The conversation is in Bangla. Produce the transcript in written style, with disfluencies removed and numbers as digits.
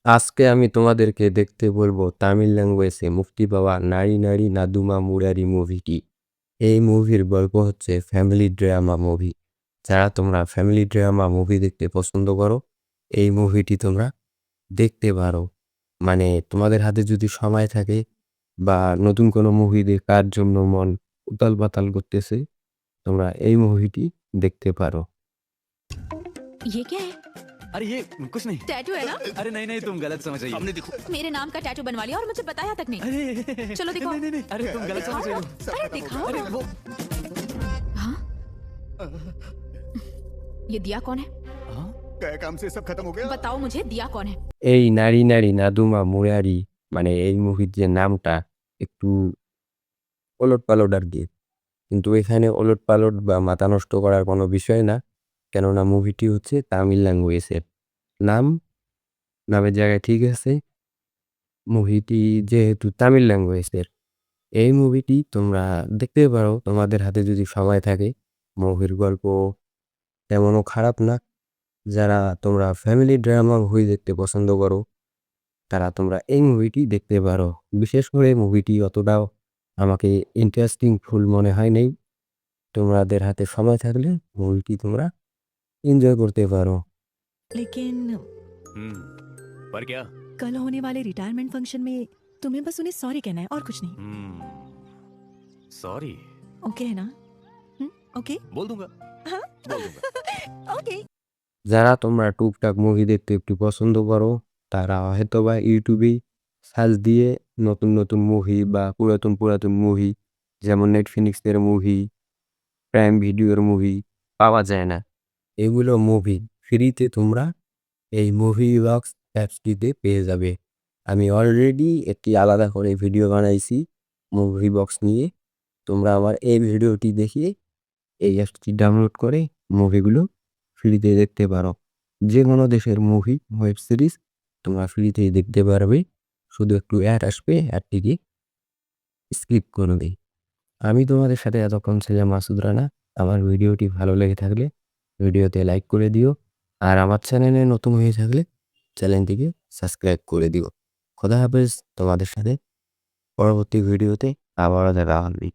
আজকে আমি তোমাদেরকে দেখতে বলবো তামিল ল্যাঙ্গুয়েজে মুক্তি পাওয়া নারী নারী নাদুমা মুরারি মুভিটি। এই মুভির গল্প হচ্ছে ফ্যামিলি ড্রামা মুভি। যারা তোমরা ফ্যামিলি ড্রামা মুভি দেখতে পছন্দ করো, এই মুভিটি তোমরা দেখতে পারো। মানে তোমাদের হাতে যদি সময় থাকে বা নতুন কোনো মুভি দেখার জন্য মন উতাল পাতাল করতেছে, তোমরা এই মুভিটি দেখতে পারো। ये क्या है? अरे ये कुछ नहीं। टैटू है ना? अरे नहीं नहीं तुम गलत समझ रही हो। हमने देखो मेरे नाम का टैटू बनवा लिया और मुझे बताया तक नहीं। अरे चलो दिखाओ। नहीं नहीं नहीं अरे तुम गलत समझ रही हो। अरे दिखाओ अरे ना। वो हाँ? ये दिया कौन है? हाँ? क्या काम से सब खत्म हो गया? बताओ मुझे दिया कौन है? এই নারী নারী নাদুমা মুরারি মানে এই মুভির যে নামটা একটু ওলটপালট আর কি। কিন্তু এখানে ওলটপালট বা মাথা নষ্ট করার কোনো বিষয় না। কেননা মুভিটি হচ্ছে তামিল ল্যাঙ্গুয়েজের। নাম নামের জায়গায় ঠিক আছে। মুভিটি যেহেতু তামিল ল্যাঙ্গুয়েজের, এই মুভিটি তোমরা দেখতে পারো তোমাদের হাতে যদি সময় থাকে। মুভির গল্প তেমনও খারাপ না। যারা তোমরা ফ্যামিলি ড্রামা মুভি দেখতে পছন্দ করো, তারা তোমরা এই মুভিটি দেখতে পারো। বিশেষ করে মুভিটি অতটাও আমাকে ইন্টারেস্টিং ফুল মনে হয় নাই। তোমাদের হাতে সময় থাকলে মুভিটি তোমরা এনজয় করতে পারো। लेकिन पर क्या? कल होने वाले रिटायरमेंट फंक्शन में तुम्हें बस उन्हें सॉरी कहना है और कुछ नहीं। सॉरी ओके है ना? ओके बोल दूंगा। हाँ? बोल दूंगा। ओके। যারা তোমরা টুকটাক মুভি দেখতে একটু পছন্দ করো, তারা হয়তোবা ইউটিউবে সার্চ দিয়ে নতুন নতুন মুভি বা পুরাতন পুরাতন মুভি, যেমন নেটফ্লিক্সের মুভি, প্রাইম ভিডিওর মুভি পাওয়া যায় না। এগুলো মুভি ফ্রিতে তোমরা এই মুভি বক্স অ্যাপসটিতে পেয়ে যাবে। আমি অলরেডি একটি আলাদা করে ভিডিও বানাইছি মুভি বক্স নিয়ে। তোমরা আমার এই ভিডিওটি দেখে এই অ্যাপসটি ডাউনলোড করে মুভিগুলো ফ্রিতে দেখতে পারো। যে কোনো দেশের মুভি ওয়েব সিরিজ তোমরা ফ্রিতেই দেখতে পারবে। শুধু একটু অ্যাড আসবে, অ্যাডটিকে স্কিপ করবে। আমি তোমাদের সাথে এতক্ষণ ছিলাম মাসুদ রানা। আমার ভিডিওটি ভালো লেগে থাকলে ভিডিওতে লাইক করে দিও। আর আমার চ্যানেলে নতুন হয়ে থাকলে চ্যানেলটিকে সাবস্ক্রাইব করে দিও। খোদা হাফেজ। তোমাদের সাথে পরবর্তী ভিডিওতে আবারও দেখা হবে।